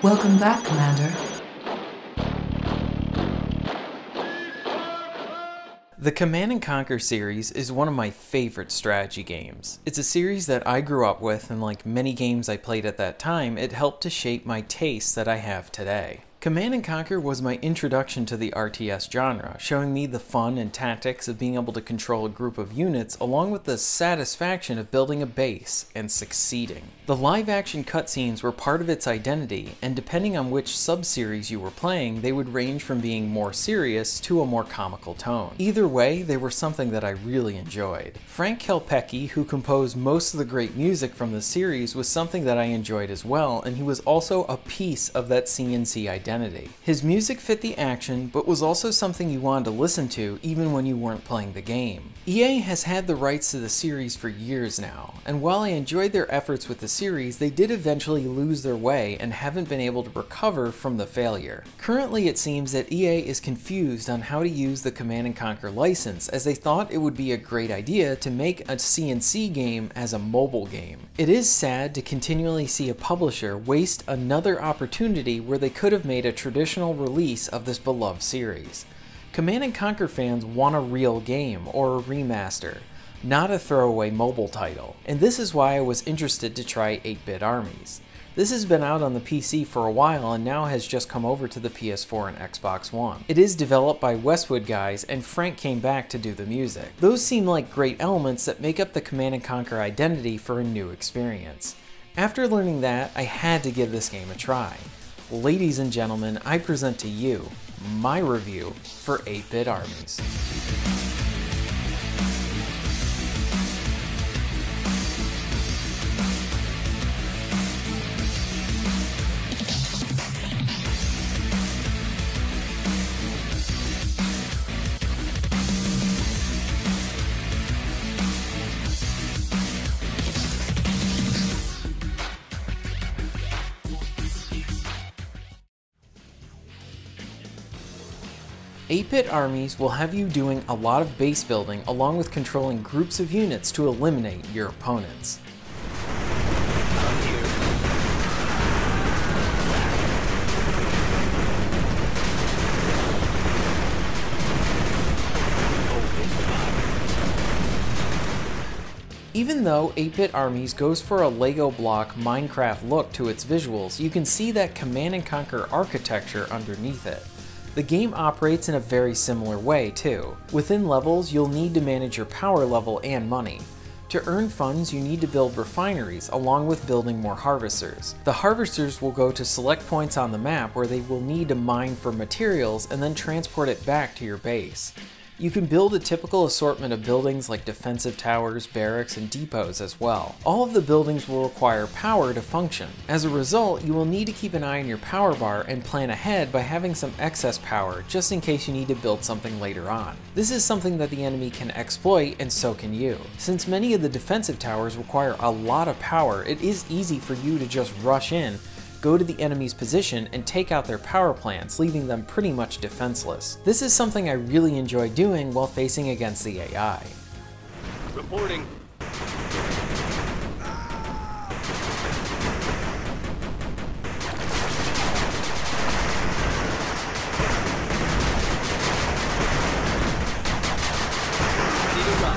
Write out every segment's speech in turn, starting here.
Welcome back, Commander. The Command & Conquer series is one of my favorite strategy games. It's a series that I grew up with, and like many games I played at that time, it helped to shape my tastes that I have today. Command & Conquer was my introduction to the RTS genre, showing me the fun and tactics of being able to control a group of units along with the satisfaction of building a base and succeeding. The live-action cutscenes were part of its identity, and depending on which sub-series you were playing, they would range from being more serious to a more comical tone. Either way, they were something that I really enjoyed. Frank Kelpecki, who composed most of the great music from the series, was something that I enjoyed as well, and he was also a piece of that CNC identity. His music fit the action, but was also something you wanted to listen to even when you weren't playing the game. EA has had the rights to the series for years now, and while I enjoyed their efforts with the series, they did eventually lose their way and haven't been able to recover from the failure. Currently, it seems that EA is confused on how to use the Command & Conquer license, as they thought it would be a great idea to make a CNC game as a mobile game. It is sad to continually see a publisher waste another opportunity where they could have made a traditional release of this beloved series. Command & Conquer fans want a real game or a remaster, not a throwaway mobile title, and this is why I was interested to try 8-Bit Armies. This has been out on the PC for a while and now has just come over to the PS4 and Xbox One. It is developed by Westwood guys, and Frank came back to do the music. Those seem like great elements that make up the Command & Conquer identity for a new experience. After learning that, I had to give this game a try. Ladies and gentlemen, I present to you my review for 8-Bit Armies. 8-Bit Armies will have you doing a lot of base building along with controlling groups of units to eliminate your opponents. Even though 8-Bit Armies goes for a Lego block Minecraft look to its visuals, you can see that Command & Conquer architecture underneath it. The game operates in a very similar way too. Within levels, you'll need to manage your power level and money. To earn funds, you need to build refineries, along with building more harvesters. The harvesters will go to select points on the map where they will need to mine for materials and then transport it back to your base. You can build a typical assortment of buildings like defensive towers, barracks, and depots as well. All of the buildings will require power to function. As a result, you will need to keep an eye on your power bar and plan ahead by having some excess power just in case you need to build something later on. This is something that the enemy can exploit, and so can you. Since many of the defensive towers require a lot of power, it is easy for you to just rush in, go to the enemy's position, and take out their power plants, leaving them pretty much defenseless. This is something I really enjoy doing while facing against the AI. Reporting. Ready to run.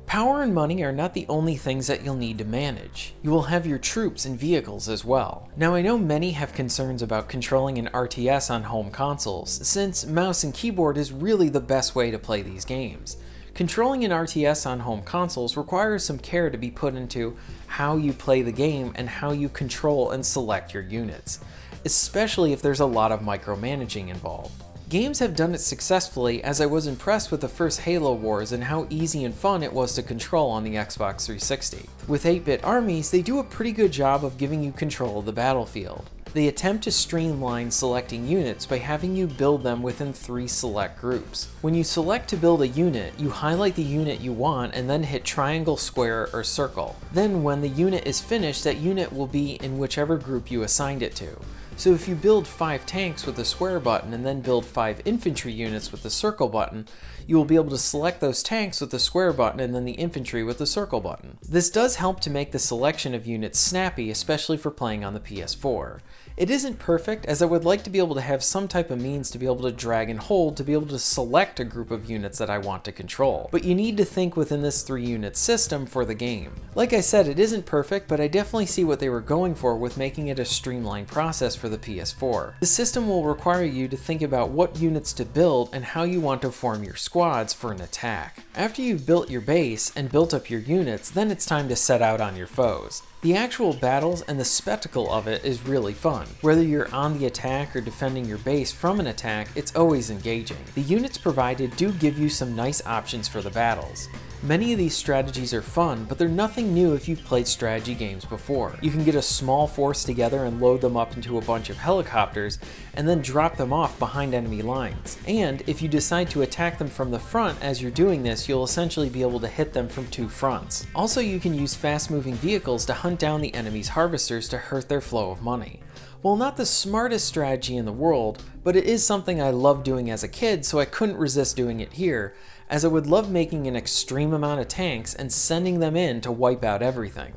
Power and money are not the only things that you'll need to manage. You will have your troops and vehicles as well. Now I know many have concerns about controlling an RTS on home consoles, since mouse and keyboard is really the best way to play these games. Controlling an RTS on home consoles requires some care to be put into how you play the game and how you control and select your units, especially if there's a lot of micromanaging involved. Games have done it successfully, as I was impressed with the first Halo Wars and how easy and fun it was to control on the Xbox 360. With 8-Bit Armies, they do a pretty good job of giving you control of the battlefield. They attempt to streamline selecting units by having you build them within 3 select groups. When you select to build a unit, you highlight the unit you want and then hit triangle, square, or circle. Then when the unit is finished, that unit will be in whichever group you assigned it to. So if you build 5 tanks with the square button and then build 5 infantry units with the circle button, you will be able to select those tanks with the square button and then the infantry with the circle button. This does help to make the selection of units snappy, especially for playing on the PS4. It isn't perfect, as I would like to be able to have some type of means to be able to drag and hold to be able to select a group of units that I want to control. But you need to think within this 3-unit system for the game. Like I said, it isn't perfect, but I definitely see what they were going for with making it a streamlined process for the PS4. The system will require you to think about what units to build and how you want to form your squads for an attack. After you've built your base and built up your units, then it's time to set out on your foes. The actual battles and the spectacle of it is really fun. Whether you're on the attack or defending your base from an attack, it's always engaging. The units provided do give you some nice options for the battles. Many of these strategies are fun, but they're nothing new if you've played strategy games before. You can get a small force together and load them up into a bunch of helicopters, and then drop them off behind enemy lines. And if you decide to attack them from the front as you're doing this, you'll essentially be able to hit them from 2 fronts. Also, you can use fast-moving vehicles to hunt down the enemy's harvesters to hurt their flow of money. Well, not the smartest strategy in the world, but it is something I loved doing as a kid, so I couldn't resist doing it here, as I would love making an extreme amount of tanks and sending them in to wipe out everything.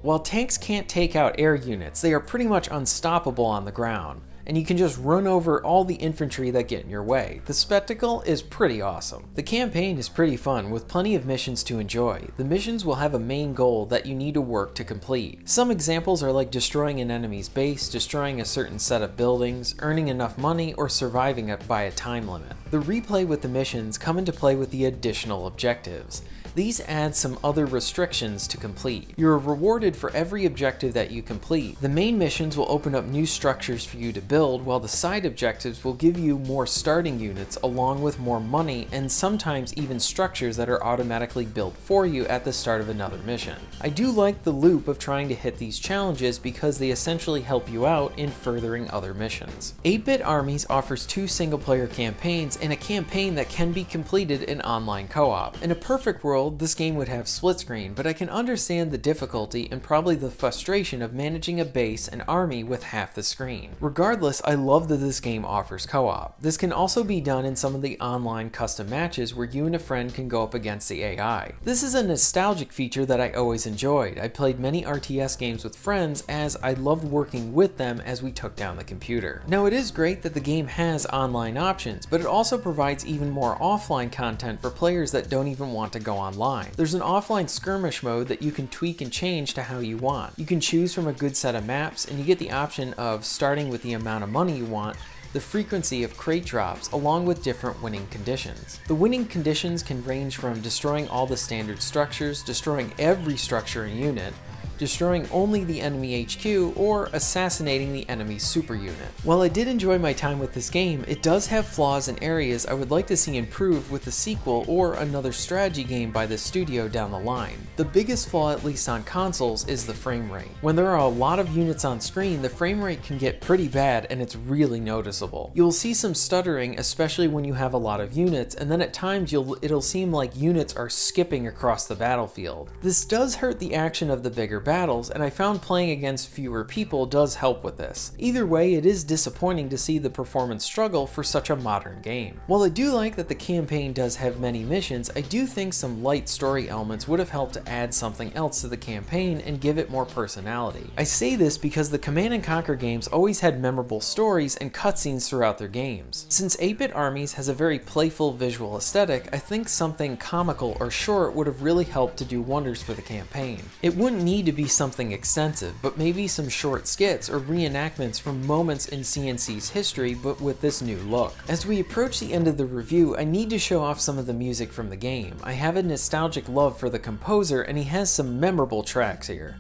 While tanks can't take out air units, they are pretty much unstoppable on the ground, and you can just run over all the infantry that get in your way. The spectacle is pretty awesome. The campaign is pretty fun, with plenty of missions to enjoy. The missions will have a main goal that you need to work to complete. Some examples are like destroying an enemy's base, destroying a certain set of buildings, earning enough money, or surviving it by a time limit. The replay with the missions come into play with the additional objectives. These add some other restrictions to complete. You are rewarded for every objective that you complete. The main missions will open up new structures for you to build, while the side objectives will give you more starting units along with more money and sometimes even structures that are automatically built for you at the start of another mission. I do like the loop of trying to hit these challenges because they essentially help you out in furthering other missions. 8-Bit Armies offers 2 single-player campaigns and a campaign that can be completed in online co-op. In a perfect world, this game would have split screen, but I can understand the difficulty and probably the frustration of managing a base and army with half the screen. Regardless, I love that this game offers co-op. This can also be done in some of the online custom matches where you and a friend can go up against the AI. This is a nostalgic feature that I always enjoyed. I played many RTS games with friends as I loved working with them as we took down the computer. Now, it is great that the game has online options, but it also provides even more offline content for players that don't even want to go online. There's an offline skirmish mode that you can tweak and change to how you want. You can choose from a good set of maps, and you get the option of starting with the amount of money you want, the frequency of crate drops, along with different winning conditions. The winning conditions can range from destroying all the standard structures, destroying every structure and unit, destroying only the enemy HQ, or assassinating the enemy's super unit. While I did enjoy my time with this game, it does have flaws and areas I would like to see improved with a sequel or another strategy game by the studio down the line. The biggest flaw, at least on consoles, is the frame rate. When there are a lot of units on screen, the frame rate can get pretty bad and it's really noticeable. You'll see some stuttering, especially when you have a lot of units, and then at times it'll seem like units are skipping across the battlefield. This does hurt the action of the bigger battles, and I found playing against fewer people does help with this. Either way, it is disappointing to see the performance struggle for such a modern game. While I do like that the campaign does have many missions, I do think some light story elements would have helped to add something else to the campaign and give it more personality. I say this because the Command & Conquer games always had memorable stories and cutscenes throughout their games. Since 8-Bit Armies has a very playful visual aesthetic, I think something comical or short would have really helped to do wonders for the campaign. It wouldn't need to be something extensive, but maybe some short skits or reenactments from moments in CNC's history, but with this new look. As we approach the end of the review, I need to show off some of the music from the game. I have a nostalgic love for the composer, and he has some memorable tracks here.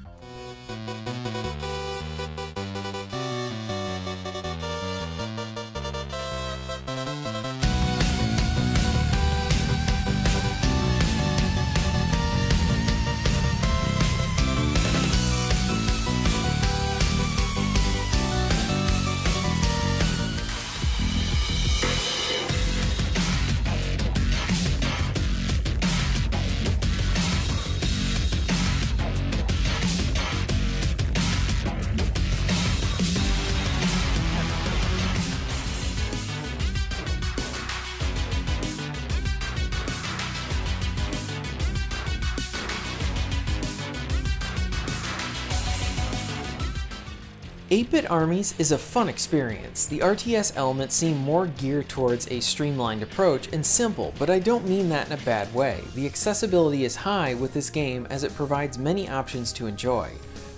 8-bit Armies is a fun experience. The RTS elements seem more geared towards a streamlined approach and simple, but I don't mean that in a bad way. The accessibility is high with this game as it provides many options to enjoy.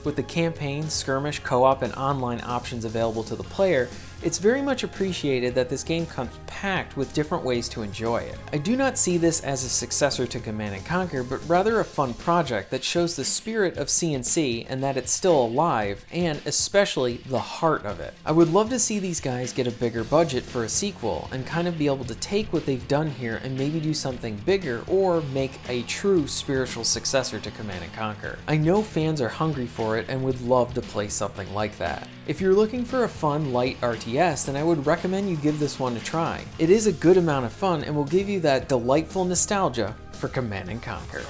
With the campaign, skirmish, co-op, and online options available to the player, it's very much appreciated that this game comes packed with different ways to enjoy it. I do not see this as a successor to Command & Conquer, but rather a fun project that shows the spirit of CNC and that it's still alive, and especially the heart of it. I would love to see these guys get a bigger budget for a sequel and kind of be able to take what they've done here and maybe do something bigger or make a true spiritual successor to Command & Conquer. I know fans are hungry for it and would love to play something like that. If you're looking for a fun, light RTS, then I would recommend you give this one a try. It is a good amount of fun and will give you that delightful nostalgia for Command & Conquer.